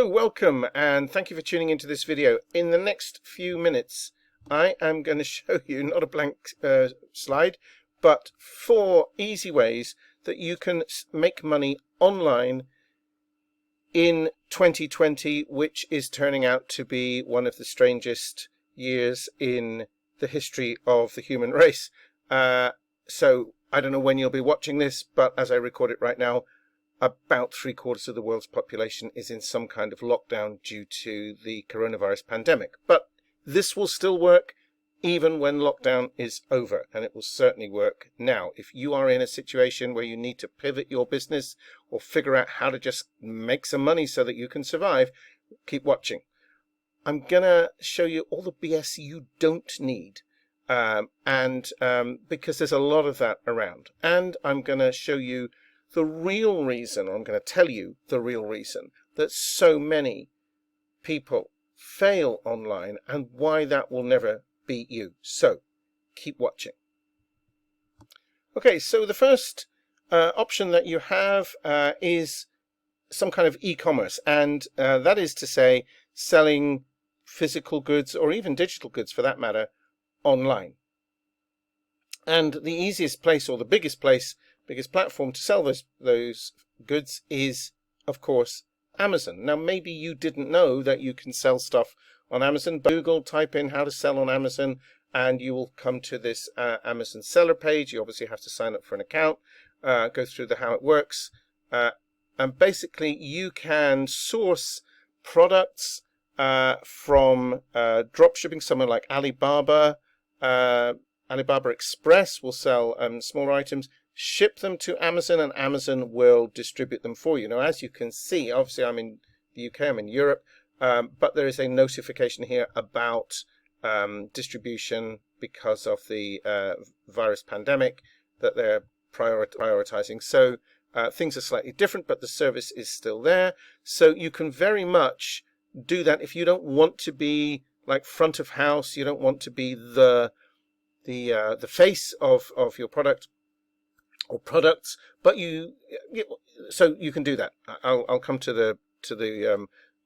Welcome and thank you for tuning into this video. In the next few minutes I am going to show you not a blank slide, but 4 easy ways that you can make money online in 2020, which is turning out to be one of the strangest years in the history of the human race. So I don't know when you'll be watching this, but as I record it right now, about 3/4 of the world's population is in some kind of lockdown due to the coronavirus pandemic. But this will still work even when lockdown is over, and it will certainly work now. If you are in a situation where you need to pivot your business or figure out how to just make some money so that you can survive, keep watching. I'm gonna show you all the BS you don't need, because there's a lot of that around. And I'm gonna show you the real reason, or I'm going to tell you the real reason that so many people fail online and why that will never be you. So keep watching. Okay, so the first option that you have is some kind of e-commerce, and that is to say selling physical goods or even digital goods for that matter online. And the easiest place, or the biggest platform to sell those goods is, of course, Amazon. Now, maybe you didn't know that you can sell stuff on Amazon, but Google, type in how to sell on Amazon, and you will come to this Amazon seller page. You obviously have to sign up for an account, go through how it works, and basically you can source products from dropshipping, someone like Alibaba. Alibaba Express will sell smaller items, ship them to Amazon, and Amazon will distribute them for you. Now, as you can see, obviously I'm in the UK, I'm in Europe, but there is a notification here about distribution because of the virus pandemic that they're prioritizing. So things are slightly different, but the service is still there. So you can very much do that if you don't want to be like front of house, you don't want to be the face of your product or products, but so you can do that. I'll come to the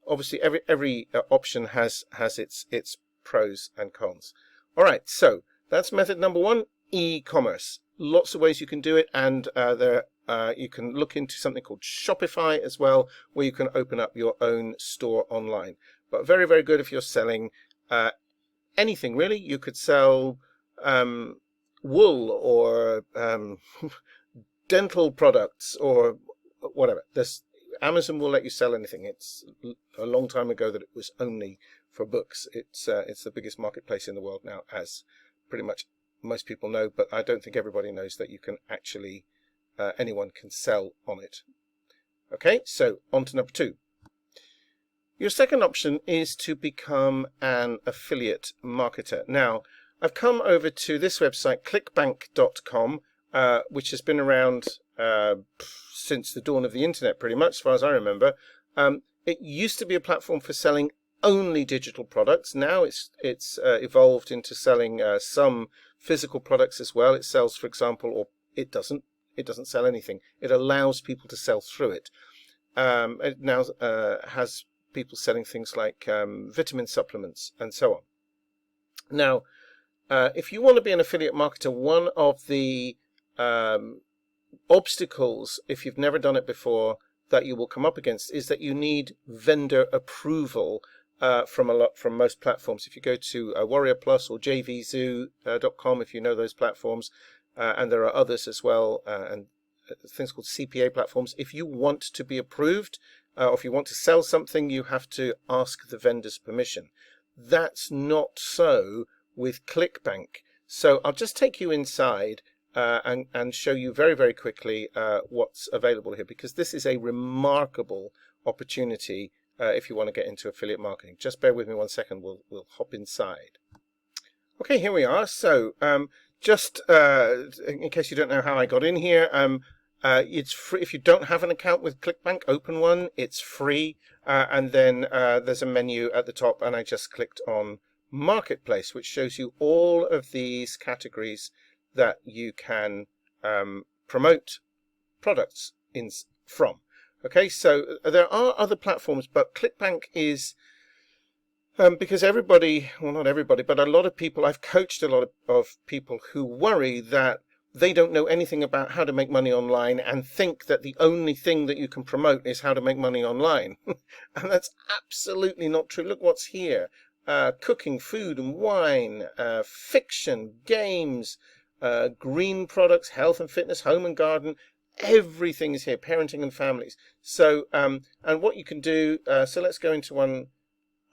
obviously every option has its pros and cons. All right, so that's method number 1, e-commerce. Lots of ways you can do it, and you can look into something called Shopify as well, where you can open up your own store online. But very, very good if you're selling anything really. You could sell wool or dental products or whatever. Amazon will let you sell anything. It's a long time ago that it was only for books. It's the biggest marketplace in the world now, as pretty much most people know, but I don't think everybody knows that you can actually anyone can sell on it. Okay, so on to number 2. Your second option is to become an affiliate marketer. Now, I've come over to this website, clickbank.com, which has been around since the dawn of the internet, pretty much, as far as I remember. It used to be a platform for selling only digital products. Now it's evolved into selling some physical products as well. It sells, for example, or it doesn't sell anything. It allows people to sell through it. It now has people selling things like vitamin supplements and so on. Now, if you want to be an affiliate marketer, one of the obstacles, if you've never done it before, that you will come up against is that you need vendor approval from most platforms. If you go to Warrior Plus or jvzoo.com, if you know those platforms, and there are others as well, and things called CPA platforms, if you want to be approved, or if you want to sell something, you have to ask the vendor's permission. That's not so with ClickBank. So I'll just take you inside and show you very, very quickly what's available here, because this is a remarkable opportunity if you want to get into affiliate marketing. Just bear with me 1 second, we'll hop inside. Okay, here we are. So just in case you don't know how I got in here, it's free. If you don't have an account with ClickBank, open one. It's free, and then there's a menu at the top, and I just clicked on Marketplace, which shows you all of these categories that you can promote products from. Okay, so there are other platforms, but ClickBank is because everybody, well, not everybody, but a lot of people, I've coached a lot of people who worry that they don't know anything about how to make money online and think that the only thing that you can promote is how to make money online. And that's absolutely not true. Look what's here. Cooking, food and wine, fiction, games, green products, health and fitness, home and garden. Everything is here, parenting and families. So, and what you can do, so let's go into one.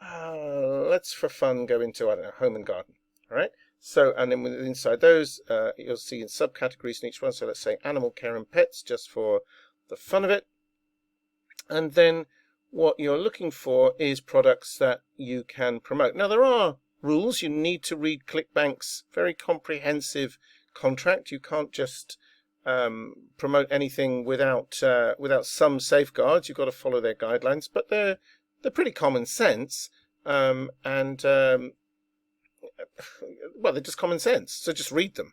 Let's for fun go into, I don't know, home and garden. All right. So, and then inside those, you'll see in subcategories in each one. So let's say animal care and pets, just for the fun of it. And then what you're looking for is products that you can promote. Now, there are rules. You need to read ClickBank's very comprehensive contract. You can't just promote anything without some safeguards. You've got to follow their guidelines, but they're pretty common sense, well, they're just common sense. So just read them.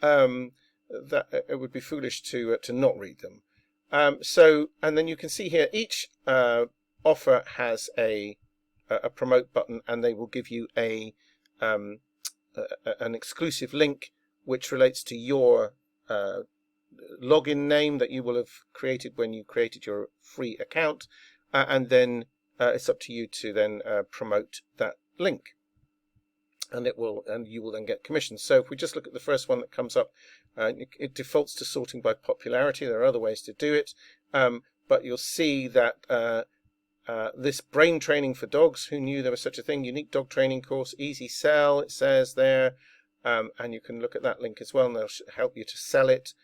That it would be foolish to not read them. So, and then you can see here each offer has a promote button, and they will give you an exclusive link which relates to your login name that you will have created when you created your free account, and then it's up to you to then promote that link, and you will then get commissions. So if we just look at the first one that comes up, it defaults to sorting by popularity. There are other ways to do it, but you'll see that this brain training for dogs, who knew there was such a thing, unique dog training course, easy sell, it says there, and you can look at that link as well, and they'll help you to sell it.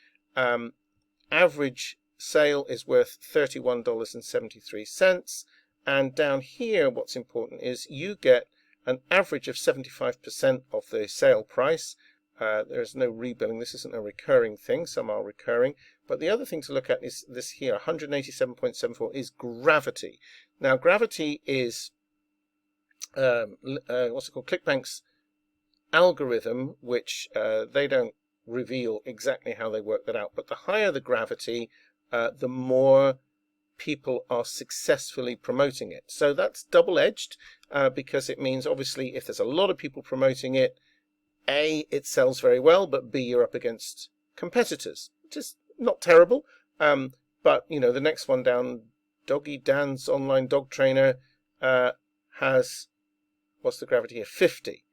Average sale is worth $31.73. And down here, what's important is you get an average of 75% of the sale price. There's no rebilling. This isn't a recurring thing. Some are recurring. But the other thing to look at is this here, 187.74 is gravity. Now, gravity is, what's it called? ClickBank's algorithm, which they don't reveal exactly how they work that out. But the higher the gravity, the more people are successfully promoting it. So that's double-edged, because it means obviously if there's a lot of people promoting it, A, it sells very well, but B, you're up against competitors, which is not terrible. But you know, the next one down, Doggy Dan's online dog trainer, has, what's the gravity here, 50,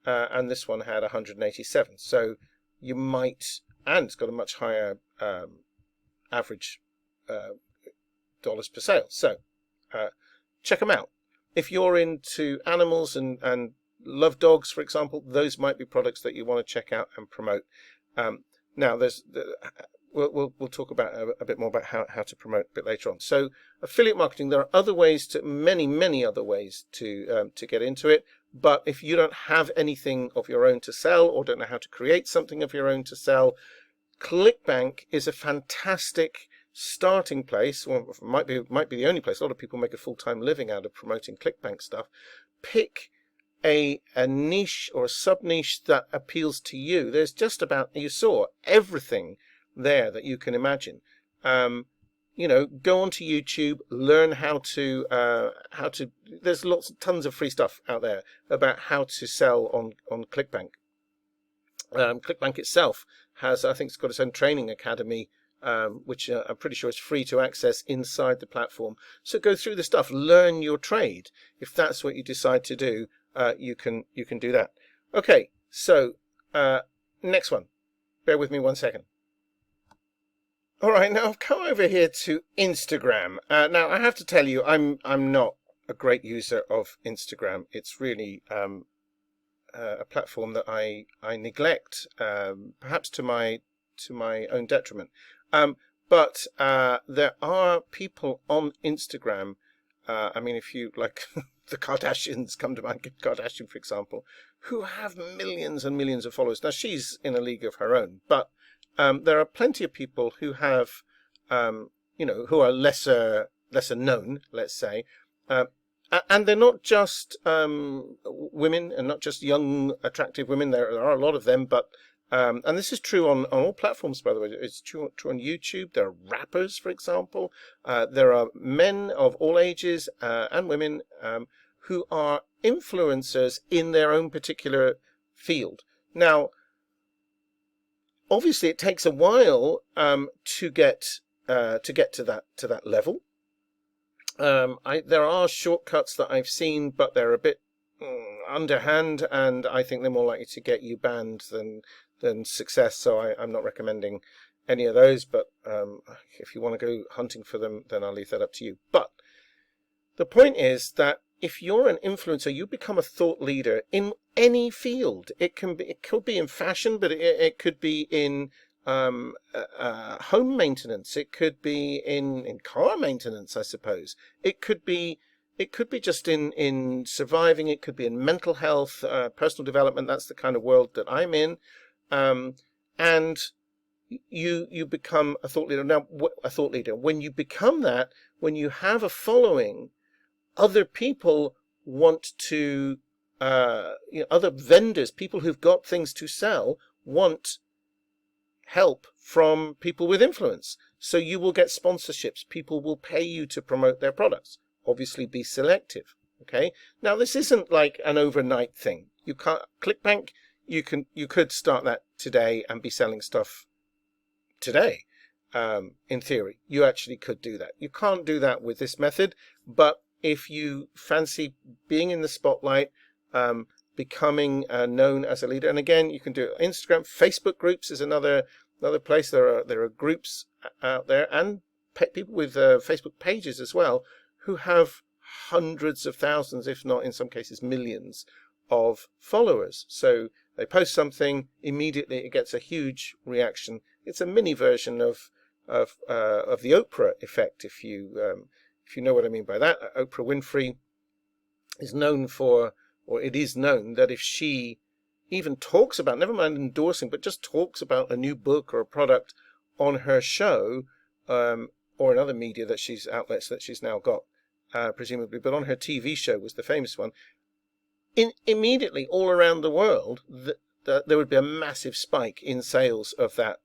and this one had 187. So you might, and it's got a much higher average dollars per sale. So check them out. If you're into animals and love dogs, for example, those might be products that you want to check out and promote. Now, we'll talk about a bit more about how to promote a bit later on. So affiliate marketing, there are other ways many other ways to get into it. But if you don't have anything of your own to sell, or don't know how to create something of your own to sell, ClickBank is a fantastic starting place. Well, might be the only place. A lot of people make a full-time living out of promoting ClickBank stuff. Pick a niche or a sub-niche that appeals to you. There's just about, you saw everything there that you can imagine. You know, go onto YouTube, learn how to there's tons of free stuff out there about how to sell on ClickBank. ClickBank itself has, I think it's got its own training academy, which I'm pretty sure is free to access inside the platform. So go through the stuff, learn your trade. If that's what you decide to do, you can do that. Okay, so next one. Bear with me 1 second. All right, now I've come over here to Instagram. Now I have to tell you, I'm not a great user of Instagram. It's really a platform that I neglect, perhaps to my own detriment. But there are people on Instagram. I mean, if you like the Kardashians, come to mind, Kardashian, for example, who have millions and millions of followers. Now she's in a league of her own, but there are plenty of people who have, you know, who are lesser known, let's say, and they're not just women, and not just young, attractive women. There are a lot of them, but And this is true on all platforms, by the way. It's true on YouTube. There are rappers, for example. There are men of all ages and women who are influencers in their own particular field. Now, obviously, it takes a while to get to that level. There are shortcuts that I've seen, but they're a bit underhand, and I think they're more likely to get you banned than success. So I'm not recommending any of those. But if you want to go hunting for them, then I'll leave that up to you. But the point is that if you're an influencer, you become a thought leader in any field. It could be in fashion, but it could be in home maintenance. It could be in car maintenance, I suppose. It could be just in surviving. It could be in mental health, personal development. That's the kind of world that I'm in, and you become a thought leader. Now, a thought leader. When you become that, when you have a following, other people want to, other vendors, people who've got things to sell, want help from people with influence. So you will get sponsorships. People will pay you to promote their products. Obviously, be selective. Okay. Now, this isn't like an overnight thing. You can't ClickBank. You could start that today and be selling stuff today. In theory, you actually could do that. You can't do that with this method, but if you fancy being in the spotlight, becoming known as a leader, and again, you can do it on Instagram. Facebook groups is another place. There are groups out there, and people with Facebook pages as well, who have hundreds of thousands, if not in some cases millions, of followers. So they post something, immediately it gets a huge reaction. It's a mini version of the Oprah effect, if you know what I mean by that. Oprah Winfrey is known for, or it is known that if she even talks about, never mind endorsing, but just talks about a new book or a product on her show, or in other media outlets that she's now got, presumably, but on her TV show was the famous one, immediately all around the world, there would be a massive spike in sales of that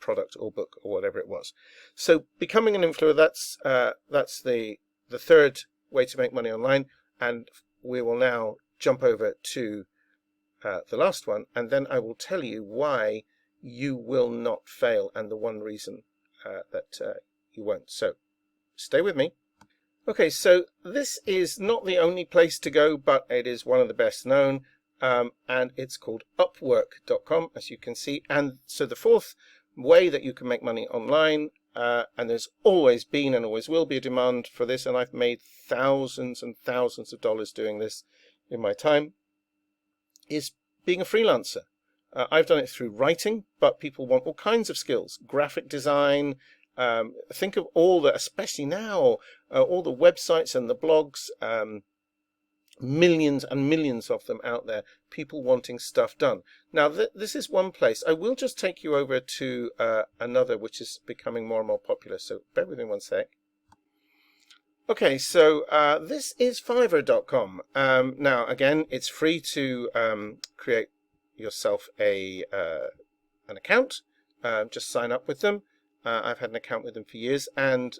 product or book or whatever it was. So becoming an influencer, that's the third way to make money online, and we will now jump over to the last one, and then I will tell you why you will not fail and the one reason that you won't. So stay with me. Okay, so this is not the only place to go, but it is one of the best known, and it's called Upwork.com, as you can see. And so the fourth way that you can make money online, and there's always been and always will be a demand for this, and I've made thousands and thousands of dollars doing this in my time, is being a freelancer. I've done it through writing, but people want all kinds of skills, graphic design. Think of all the, especially now, all the websites and the blogs, millions and millions of them out there, people wanting stuff done. Now, this is one place. I will just take you over to another, which is becoming more and more popular. So bear with me one sec. Okay, so this is Fiverr.com. Now, again, it's free to create yourself an account. Just sign up with them. I've had an account with them for years, and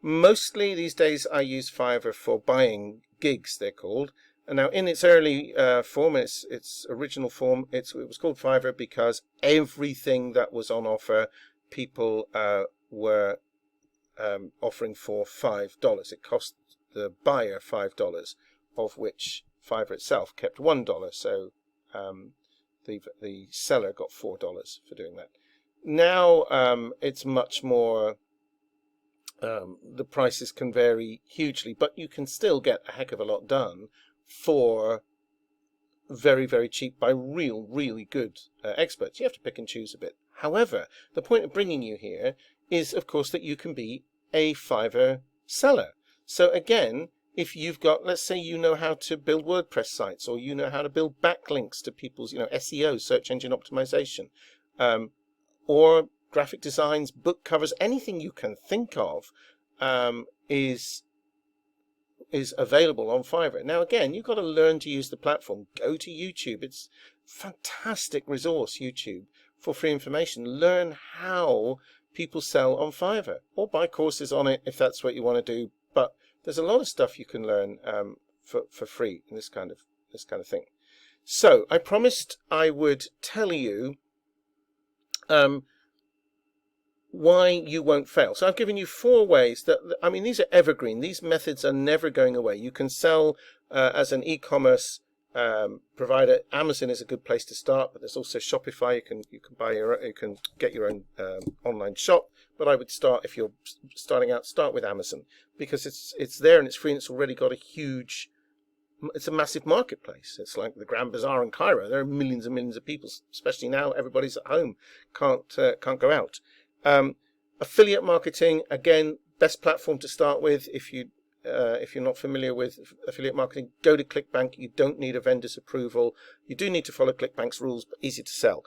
mostly these days I use Fiverr for buying gigs, they're called. And now, in its early form, its original form, it was called Fiverr because everything that was on offer, people were offering for $5. It cost the buyer $5, of which Fiverr itself kept $1. So the seller got $4 for doing that. Now it's much more, the prices can vary hugely, but you can still get a heck of a lot done for very, very cheap by really good experts. You have to pick and choose a bit. However, the point of bringing you here is, of course, that you can be a Fiverr seller. So again, if you've got, let's say you know how to build WordPress sites, or you know how to build backlinks to people's, SEO, search engine optimization, or graphic designs, book covers, anything you can think of is available on Fiverr. Now, again, you've got to learn to use the platform. Go to YouTube. fantastic resource, YouTube, for free information. Learn how people sell on Fiverr, or buy courses on it if that's what you want to do. But there's a lot of stuff you can learn for free in this kind of thing. So I promised I would tell you why you won't fail. So I've given you 4 ways that, I mean, these are evergreen. These methods are never going away. You can sell as an e-commerce provider. Amazon is a good place to start, but there's also Shopify. You can get your own online shop. But I would start, if you're starting out, start with Amazon, because it's there and it's free and it's already got it's a massive marketplace. It's like the Grand Bazaar in Cairo. There are millions and millions of people, especially now everybody's at home, can't go out. Affiliate marketing, again, best platform to start with. If you're not familiar with affiliate marketing, go to ClickBank. You don't need a vendor's approval. You do need to follow ClickBank's rules, but easy to sell.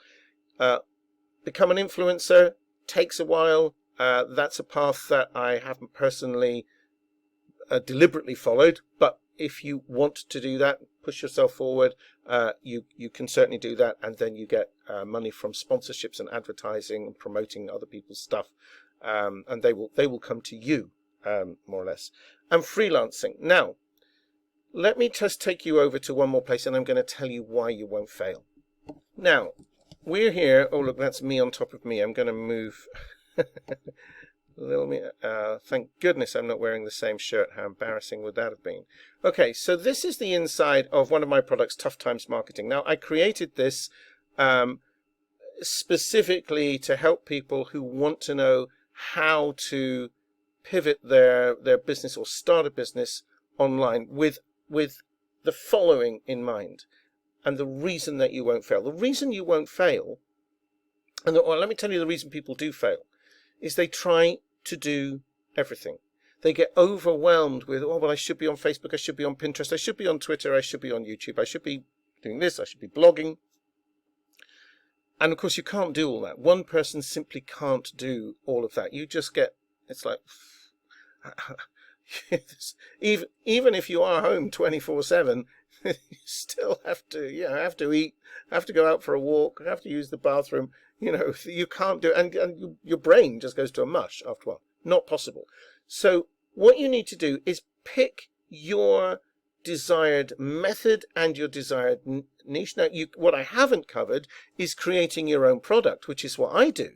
Become an influencer takes a while. That's a path that I haven't personally deliberately followed, but if you want to do that, push yourself forward, you can certainly do that, and then you get money from sponsorships and advertising and promoting other people's stuff, and they will come to you, more or less. And freelancing. Now, let me just take you over to one more place, and I'm going to tell you why you won't fail. Now, we're here. Oh, look, that's me on top of me. I'm going to move a little bit. Thank goodness I'm not wearing the same shirt. How embarrassing would that have been? Okay, so this is the inside of one of my products, Tough Times Marketing. Now, I created this specifically to help people who want to know how to pivot their business or start a business online with the following in mind, and the reason that you won't fail. The reason you won't fail, well, let me tell you the reason people do fail, is they try to do everything. They get overwhelmed with, oh, well, I should be on Facebook, I should be on Pinterest, I should be on Twitter, I should be on YouTube, I should be doing this, I should be blogging. And of course, you can't do all that. One person simply can't do all of that. You just get, it's like, even if you are home 24/7, you still have to eat, have to go out for a walk, have to use the bathroom. You can't do it, and your brain just goes to a mush after a while. Not possible. So what you need to do is pick your desired method and your desired niche. Now, what I haven't covered is creating your own product, which is what I do,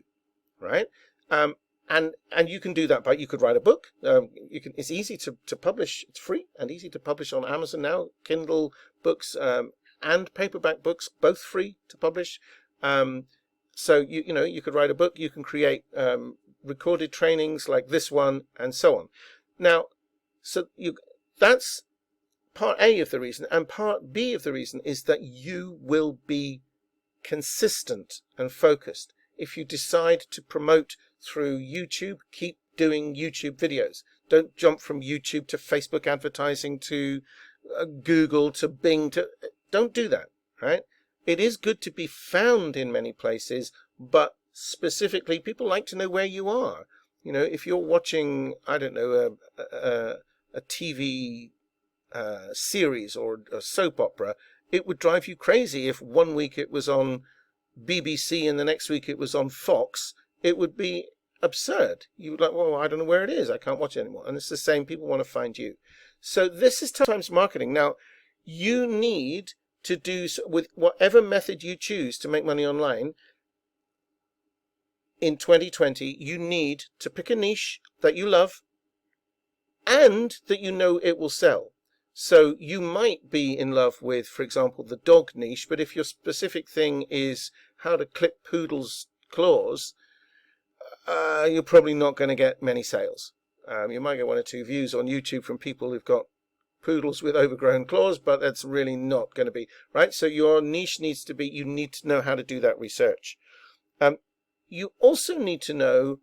right? And you can do that, but you could write a book. It's easy to publish. It's free and easy to publish on Amazon now. Kindle books and paperback books, both free to publish. So you could write a book. You can create recorded trainings like this one, and so on. Now, that's part A of the reason, and part B of the reason is that you will be consistent and focused. If you decide to promote through YouTube, keep doing YouTube videos. Don't jump from YouTube to Facebook advertising to Google to Bing don't do that, right? It is good to be found in many places, but specifically people like to know where you are. If you're watching, I don't know, a TV series or a soap opera, it would drive you crazy if one week it was on BBC and the next week it was on Fox. It would be absurd. You would like, well, I don't know where it is. I can't watch it anymore. And it's the same. People want to find you. So this is Tough Times Marketing. Now, you need to do, with whatever method you choose to make money online in 2020, you need to pick a niche that you love and that you know it will sell. So you might be in love with, for example, the dog niche, but if your specific thing is how to clip poodles' claws, you're probably not going to get many sales. You might get 1 or 2 views on YouTube from people who've got poodles with overgrown claws, but that's really not going to be, right? So your niche needs to be, you need to know how to do that research. You also need to know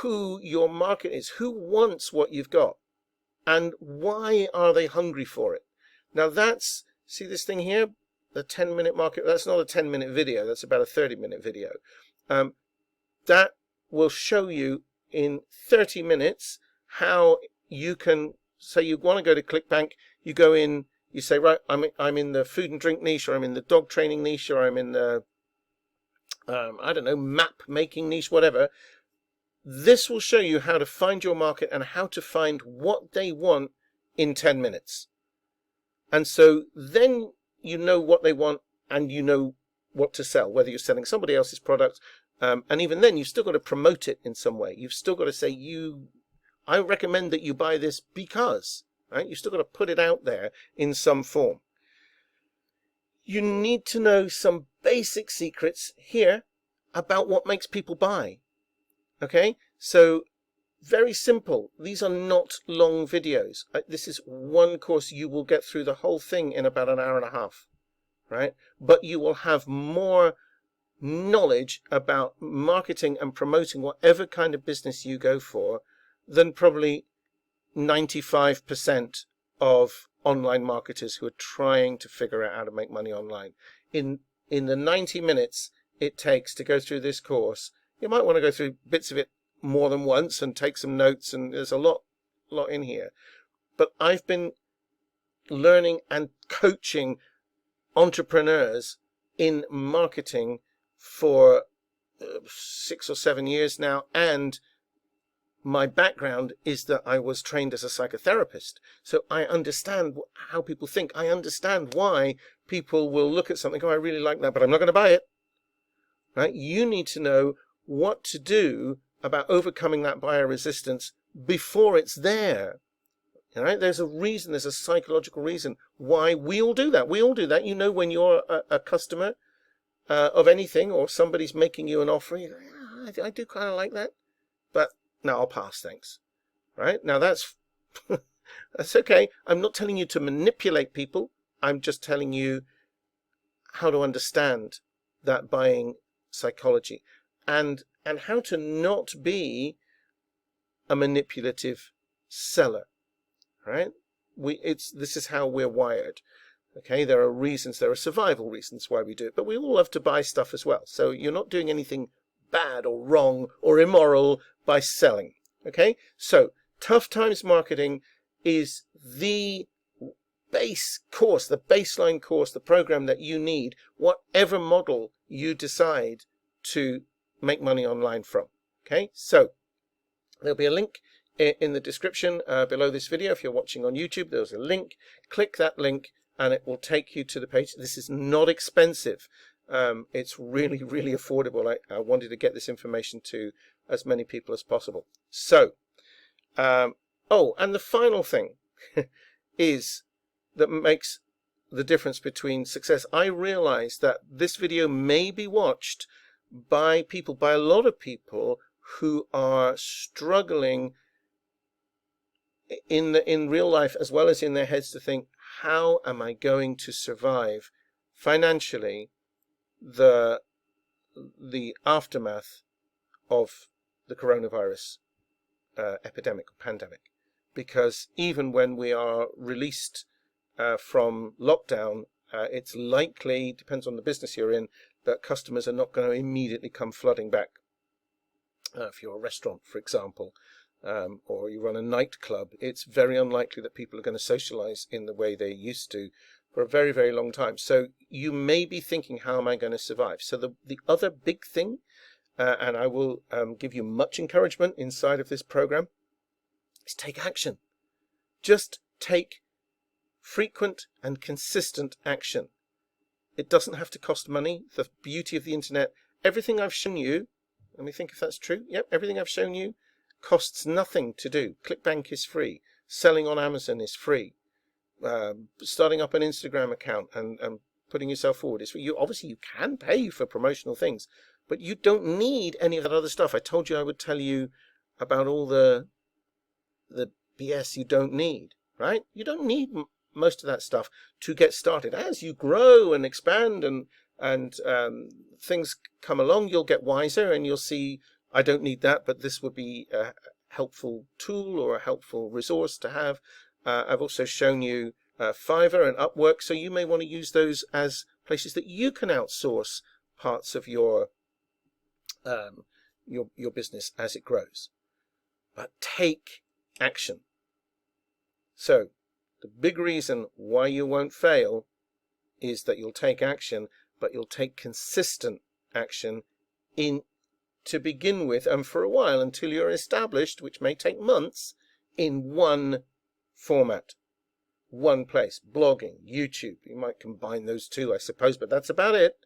who your market is, who wants what you've got, and why are they hungry for it. Now see this thing here, the 10-minute market, that's not a 10-minute video, that's about a 30-minute video. That will show you in 30 minutes how you can, say you want to go to ClickBank, you go in, You say, right, I'm in the food and drink niche, or I'm in the dog training niche, or I'm in the I don't know, map making niche, whatever. This will show you how to find your market and how to find what they want in 10 minutes. And so then you know what they want and you know what to sell, whether you're selling somebody else's product. And even then, you've still got to promote it in some way. You've still got to say, I recommend that you buy this because, right? You've still got to put it out there in some form. You need to know some basic secrets here about what makes people buy. Okay, so very simple. These are not long videos. This is one course. You will get through the whole thing in about an hour and a half, right? But you will have more knowledge about marketing and promoting whatever kind of business you go for than probably 95% of online marketers who are trying to figure out how to make money online. In the 90 minutes it takes to go through this course, you might want to go through bits of it more than once and take some notes, and there's a lot in here. But I've been learning and coaching entrepreneurs in marketing for 6 or 7 years now, and my background is that I was trained as a psychotherapist. So I understand how people think. I understand why people will look at something, oh, I really like that, but I'm not going to buy it. Right? You need to know what to do about overcoming that buyer resistance before it's there. All right? There's a reason, there's a psychological reason why we all do that. We all do that. You know, when you're a customer of anything, or somebody's making you an offer, you go, yeah, I do kind of like that, but no, I'll pass, thanks. Right? Now that's that's okay. I'm not telling you to manipulate people. I'm just telling you how to understand that buying psychology and how to not be a manipulative seller. Right? This is how we're wired. Okay, there are reasons, there are survival reasons why we do it, but we all love to buy stuff as well. So you're not doing anything bad or wrong or immoral by selling. Okay, so Tough Times Marketing is the base course, the baseline course, the program that you need, whatever model you decide to make money online from. Okay, so there'll be a link in the description below this video. If you're watching on YouTube, there's a link. Click that link and it will take you to the page. This is not expensive. It's really, really affordable. I wanted to get this information to as many people as possible. So, oh, and the final thing is that makes the difference between success. I realize that this video may be watched by people, by a lot of people who are struggling in real life as well as in their heads to think, how am I going to survive financially the aftermath of the coronavirus epidemic or pandemic? Because even when we are released from lockdown, it's likely, depends on the business you're in, that customers are not going to immediately come flooding back. If you're a restaurant, for example, or you run a nightclub, it's very unlikely that people are going to socialize in the way they used to for a very, very long time. So you may be thinking, how am I going to survive? So the other big thing, and I will give you much encouragement inside of this program, is take action. Just take frequent and consistent action. It doesn't have to cost money. The beauty of the internet, everything I've shown you, let me think if that's true. Yep, everything I've shown you costs nothing to do. ClickBank is free. Selling on Amazon is free. Starting up an Instagram account and putting yourself forward is free. Obviously you can pay for promotional things, but you don't need any of that other stuff. I told you I would tell you about all the BS you don't need, right? You don't need most of that stuff to get started. As you grow and expand and things come along, you'll get wiser and you'll see, I don't need that, but this would be a helpful tool or a helpful resource to have. I've also shown you Fiverr and Upwork, so you may want to use those as places that you can outsource parts of your business as it grows. But take action. So The big reason why you won't fail is that you'll take action, but you'll take consistent action in to begin with and for a while until you're established, which may take months, in one format, one place. Blogging, YouTube, you might combine those two, I suppose, but that's about it.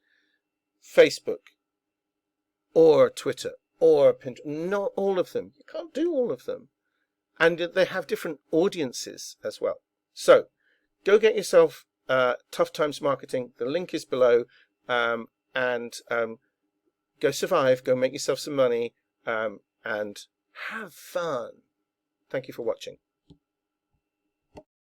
Facebook or Twitter or Pinterest, not all of them. You can't do all of them. And they have different audiences as well. So go get yourself Tough Times Marketing. The link is below. And go survive, go make yourself some money, and have fun. Thank you for watching.